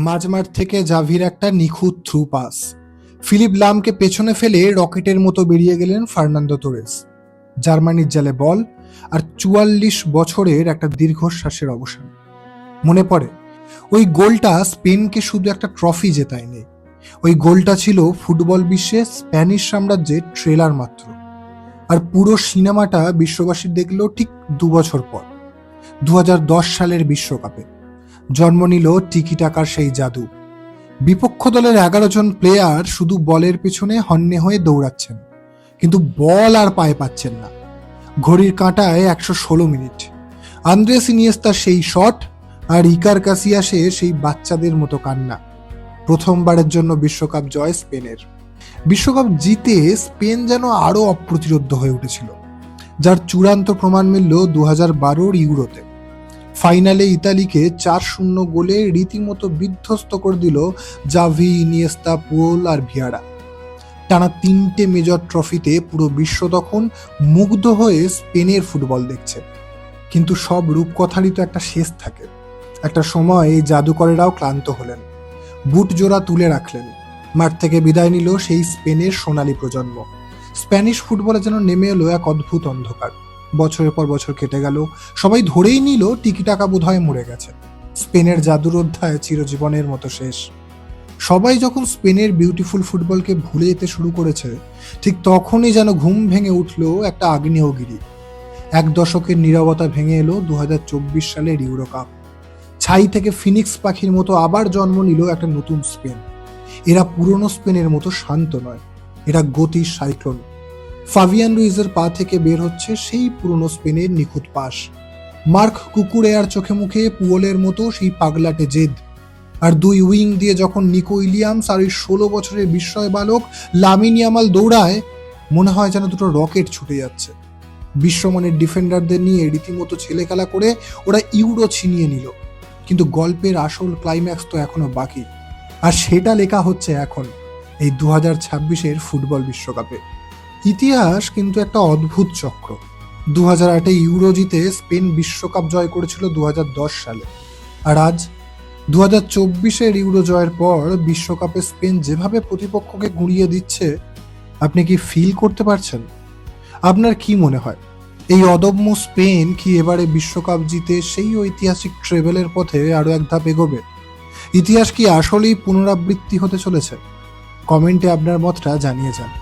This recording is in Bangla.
মাঝমাঠ থেকে জাভির একটা নিখুঁত থ্রু পাস, ফিলিপ লামকে পেছনে ফেলে রকেটের মতো বেরিয়ে গেলেন ফার্নান্দো তোরেস। জার্মানির জালে বল, আর ৪৪ বছরের একটা দীর্ঘশ্বাসের অবসান। মনে পড়ে ওই গোলটা স্পেনকে শুধু একটা ট্রফি জেতায়নি, ওই গোলটা ছিল ফুটবল বিশ্বে স্প্যানিশ সাম্রাজ্যের ট্রেলার মাত্র। আর পুরো সিনেমাটা বিশ্ববাসী দেখল ঠিক ২ বছর পর, ২০১০ সালের বিশ্বকাপে। জন্ম নিল টিকি টাকার সেই জাদু। বিপক্ষ দলের ১১ জন প্লেয়ার শুধু বলের পেছনে হন্যে হয়ে দৌড়াচ্ছেন, কিন্তু বল আর পায়ে পাচ্ছেন না। ঘড়ির কাঁটায় ১১৬ মিনিট, আন্দ্রেস ইনিয়েস্তার সেই শট, আর ইকার কাসিয়াসের সেই বাচ্চাদের মতো কান্না। প্রথমবারের জন্য বিশ্বকাপ জয় স্পেনের। বিশ্বকাপ জিতে স্পেন যেন আরো অপ্রতিরোধ্য হয়ে উঠেছিল, যার চূড়ান্ত প্রমাণ মিলল ২০১২ ইউরোতে। ফাইনালে ইতালিকে ৪-০ গোলে রীতিমতো বিধ্বস্ত করে দিল জাভি, ইনিয়েস্তা, পুয়োল আর ভিয়ারা। টানা ৩টে মেজর ট্রফিতে পুরো বিশ্ব তখন মুগ্ধ হয়ে স্পেনের ফুটবল দেখছে। কিন্তু সব রূপকথারই তো একটা শেষ থাকে। একটা সময় এই জাদুকরেরাও ক্লান্ত হলেন, বুট জোড়া তুলে রাখলেন। মাঠ থেকে বিদায় নিল সেই স্পেনের সোনালী প্রজন্ম। স্প্যানিশ ফুটবলে যেন নেমে এলো এক অদ্ভুত অন্ধকার। বছরের পর বছর কেটে গেল, সবাই ধরেই নিল টিকি টাকা বোধহয় মরে গেছে। স্পেনের জাদুর অধ্যায় চিরজীবনের মতো শেষ। সবাই যখন স্পেনের বিউটিফুল ফুটবলকে ভুলে যেতে শুরু করেছে, ঠিক তখনই যেন ঘুম ভেঙে উঠল একটা আগ্নেয়গিরি। এক দশকের নীরবতা ভেঙে এলো ২০২৪ সালের ইউরোকাপ। ছাই থেকে ফিনিক্স পাখির মতো আবার জন্ম নিল একটা নতুন স্পেন। এরা পুরনো স্পেনের মতো শান্ত নয়, এরা গতির সাইক্লোন। ফাবিয়ান রুইজের পা থেকে বের হচ্ছে সেই পুরনো স্পেনের নিখুঁত পাস। মার্ক কুকুরেয়ার চোখে মুখে পুয়োলের মতো সেই পাগলাটে জেদ। আর দুই উইং দিয়ে যখন নিকো উইলিয়ামস আর ওই ১৬ বছরের বিস্ময় বালক লামিন ইয়ামাল দৌড়ায়, মনে হয় যেন দুটো রকেট ছুটে যাচ্ছে। বিশ্বমানের ডিফেন্ডারদের নিয়ে রীতিমতো ছেলে খেলা করে ওরা ইউরো ছিনিয়ে নিল। কিন্তু গল্পের আসল ক্লাইম্যাক্স তো এখনো বাকি, আর সেটা লেখা হচ্ছে এখন এই ২০২৬-এর ফুটবল বিশ্বকাপে। ইতিহাস কিন্তু একটা অদ্ভুত চক্র। ২০০৮-এ ইউরো জিতে স্পেন বিশ্বকাপ জয় করেছিল ২০১০ সালে, আর আজ ২০২৪-এর ইউরো জয়ের পর বিশ্বকাপে স্পেন যেভাবে প্রতিপক্ষকে গুঁড়িয়ে দিচ্ছে, আপনি কি ফিল করতে পারছেন? আপনার কি মনে হয়, এই অদম্য স্পেন কি এবারে বিশ্বকাপ জিতে সেই ঐতিহাসিক ট্রেভেলের পথে আরো এক ধাপ এগোবে? ইতিহাস কি আসলেই পুনরাবৃত্তি হতে চলেছে? কমেন্টে আপনার মতটা জানিয়ে যান।